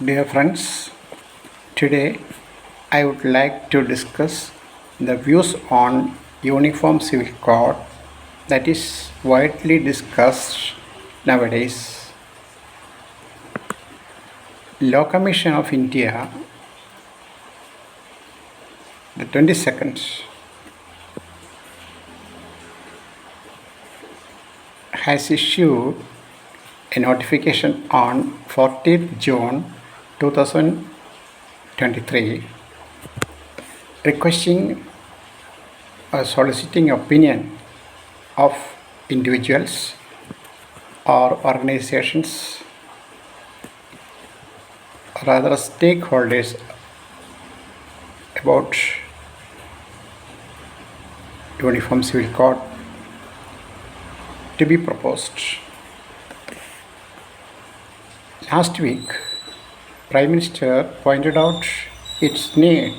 Dear friends, today I would like to discuss the views on Uniform Civil Code that is widely discussed nowadays. Law Commission of India, the 22nd, has issued a notification on 14th June 2023 requesting or soliciting opinion of individuals or organizations, rather stakeholders, about Uniform Civil Code to be proposed. Last week, Prime Minister pointed out its need.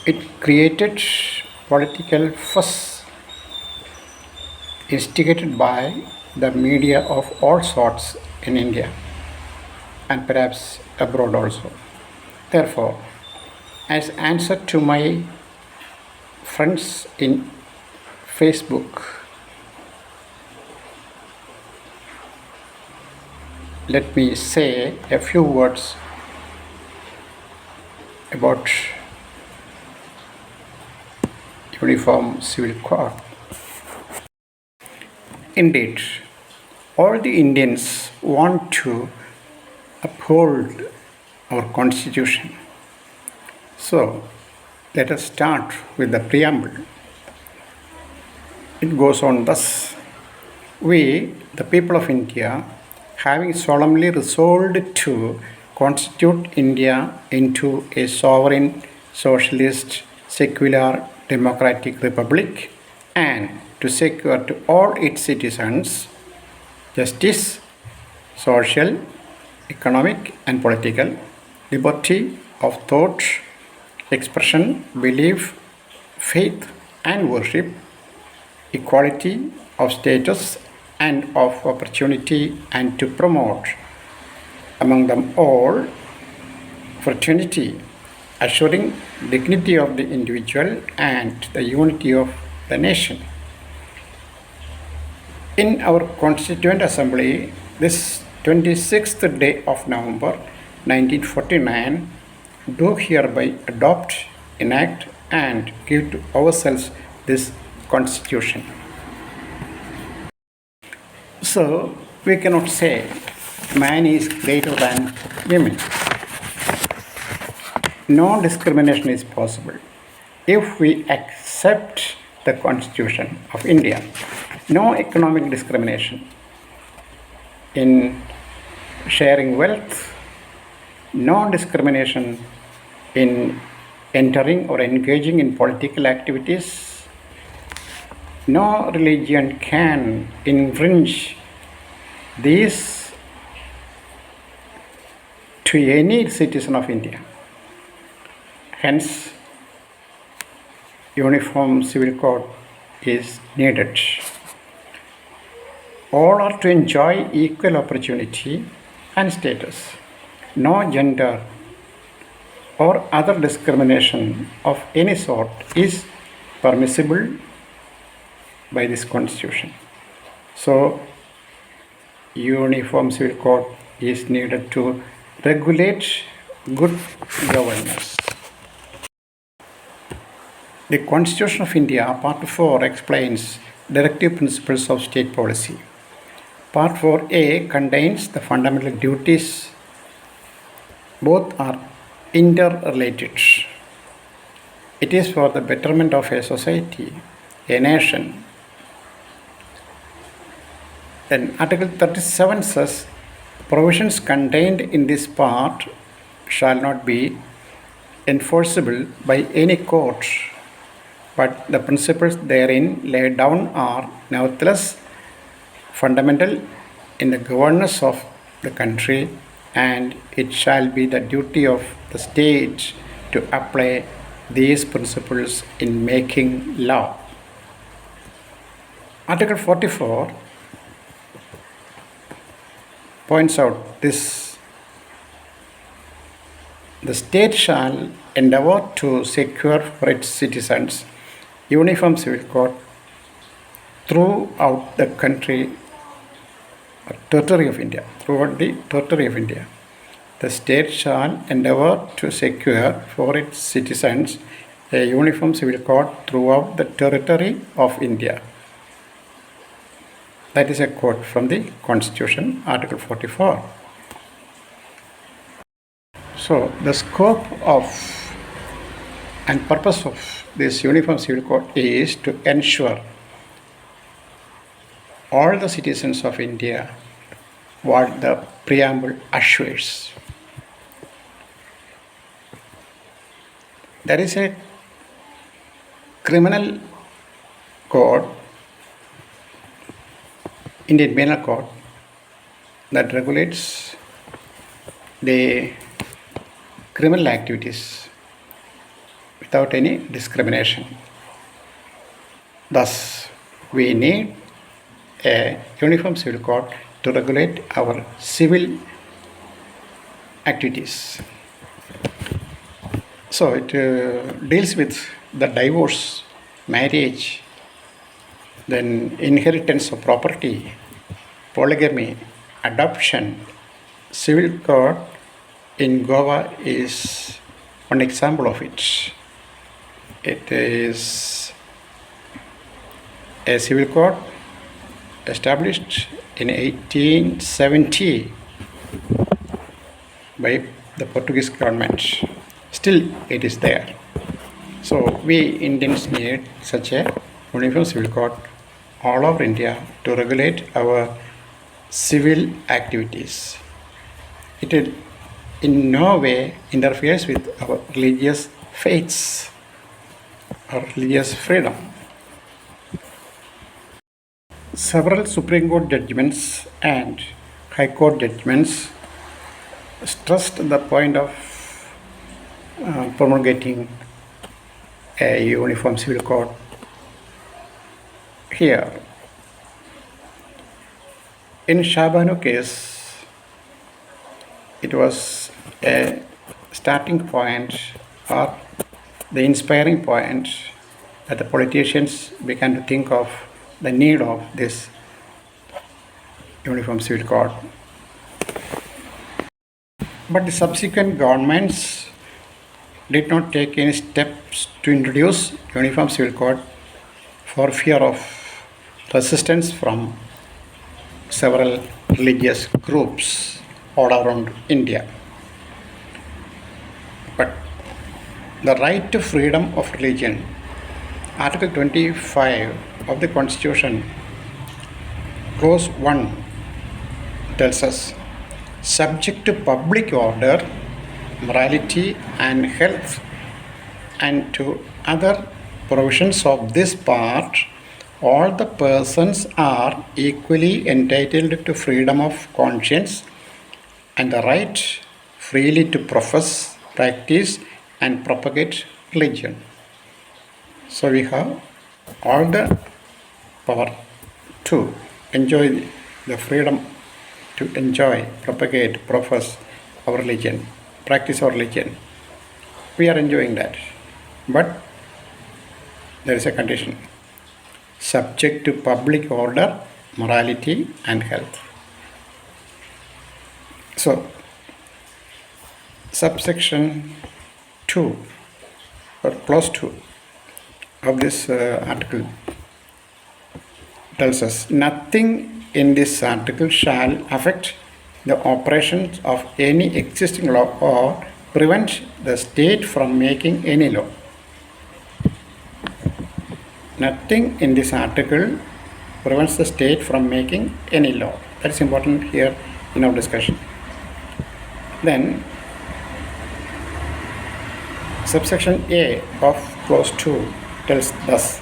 It created political fuss instigated by the media of all sorts in India and perhaps abroad also. Therefore, as answer to my friends in Facebook, let me say a few words about Uniform Civil Code. Indeed, all the Indians want to uphold our Constitution. So, let us start with the Preamble. It goes on thus: We, the people of India, having solemnly resolved to constitute India into a sovereign, socialist, secular, democratic republic, and to secure to all its citizens justice, social, economic, and political, liberty of thought, expression, belief, faith, and worship, equality of status and of opportunity, and to promote among them all fraternity, assuring dignity of the individual and the unity of the nation. In our Constituent Assembly, this 26th day of November 1949, do hereby adopt, enact, and give to ourselves this Constitution. So, we cannot say man is greater than women. No discrimination is possible if we accept the Constitution of India. No economic discrimination in sharing wealth, no discrimination in entering or engaging in political activities. No religion can infringe these to any citizen of India. Hence, Uniform Civil Code is needed. All are to enjoy equal opportunity and status. No gender or other discrimination of any sort is permissible by this Constitution. So, Uniform Civil Code is needed to regulate good governance. The Constitution of India, Part 4, explains directive principles of state policy. Part 4A contains the fundamental duties. Both are interrelated. It is for the betterment of a society, a nation. Then Article 37 says, provisions contained in this part shall not be enforceable by any court, but the principles therein laid down are nevertheless fundamental in the governance of the country, and it shall be the duty of the state to apply these principles in making law. Article 44 points out this The state shall endeavor to secure for its citizens uniform civil code throughout the country or territory of India, throughout the territory of India. The state shall endeavor to secure for its citizens a uniform civil code throughout the territory of India. That is a quote from the Constitution, Article 44. So, the scope of and purpose of this Uniform Civil Code is to ensure all the citizens of India what the Preamble assures. There is a criminal code, Indian Penal Code, that regulates the criminal activities without any discrimination. Thus, we need a uniform civil code to regulate our civil activities. So, it deals with the divorce, marriage, then inheritance of property, polygamy, adoption. Civil code in Goa is one example of it. It is a civil code established in 1870 by the Portuguese government. Still, it is there. So, we Indians need such a uniform civil code all over India to regulate our civil activities. It in no way interferes with our religious faiths or religious freedom. Several Supreme Court judgments and High Court judgments stressed the point of promulgating a uniform civil code here. In Shabanu case, it was a starting point or the inspiring point that the politicians began to think of the need of this uniform civil code. But the subsequent governments did not take any steps to introduce uniform civil code for fear of resistance from several religious groups all around India. But the right to freedom of religion, Article 25 of the Constitution, Clause 1 tells us, subject to public order, morality and health, and to other provisions of this part, all the persons are equally entitled to freedom of conscience and the right freely to profess, practice and propagate religion. So we have all the power to enjoy the freedom to enjoy, propagate, profess our religion, practice our religion. We are enjoying that. But there is a condition, subject to public order, morality and health. So, subsection 2 or clause 2 of this article tells us, nothing in this article shall affect the operations of any existing law or prevent the state from making any law. Nothing in this article prevents the state from making any law. That is important here in our discussion. Then, subsection A of clause 2 tells thus,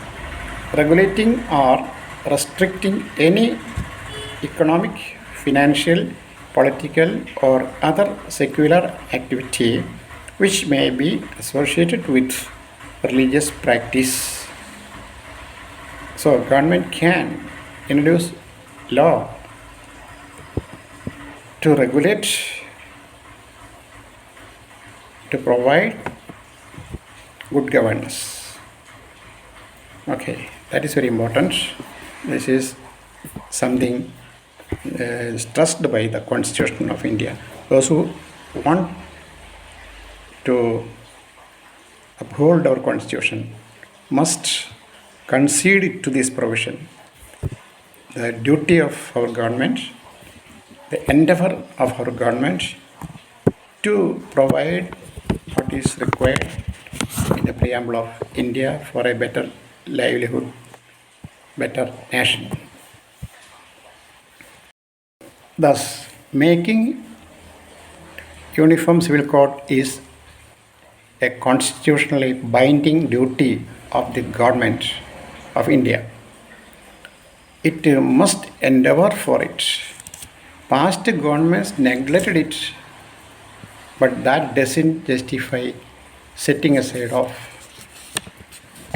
regulating or restricting any economic, financial, political or other secular activity which may be associated with religious practice. So government can introduce law to regulate to provide good governance. Okay, that is very important. This is something stressed by the Constitution of India. Those who want to uphold our Constitution must concede to this provision. The duty of our government, the endeavor of our government to provide what is required in the Preamble of India for a better livelihood, better nation. Thus, making Uniform Civil Code is a constitutionally binding duty of the government of India. It must endeavor for it. Past governments neglected it, but that doesn't justify setting aside of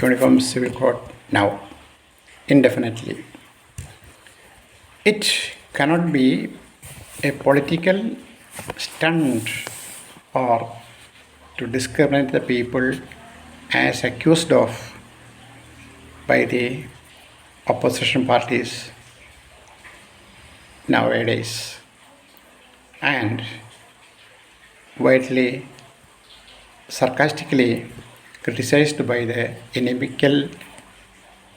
Uniform Civil Code now, indefinitely. It cannot be a political stunt or to discriminate the people as accused of by the opposition parties nowadays and widely sarcastically criticized by the inimical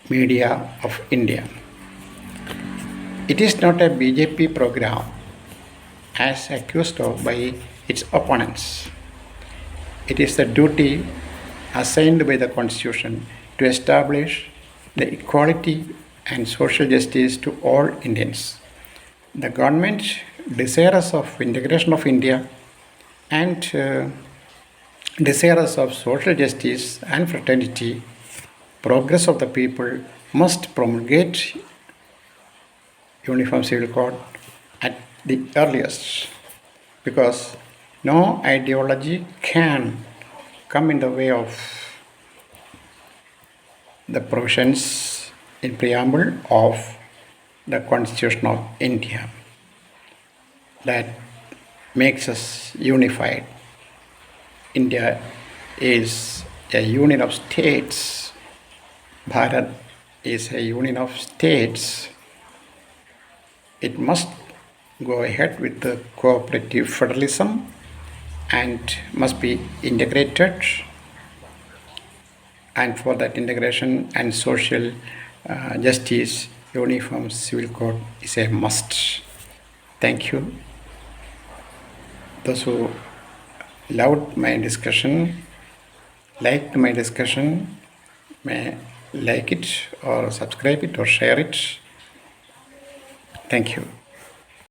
media of India. It is not a BJP program as accused of by its opponents. It is the duty assigned by the Constitution to establish the equality and social justice to all Indians. The government, desirous of integration of India and desirous of social justice and fraternity, progress of the people, must promulgate Uniform Civil Code at the earliest, because no ideology can come in the way of the provisions in preamble of the Constitution of India that makes us unified. India is a union of states. Bharat is a union of states. It must go ahead with the cooperative federalism and must be integrated, and for that integration and social justice, Uniform Civil Code is a must. Thank you. Those who loved my discussion, liked my discussion, may like it or subscribe it or share it. Thank you.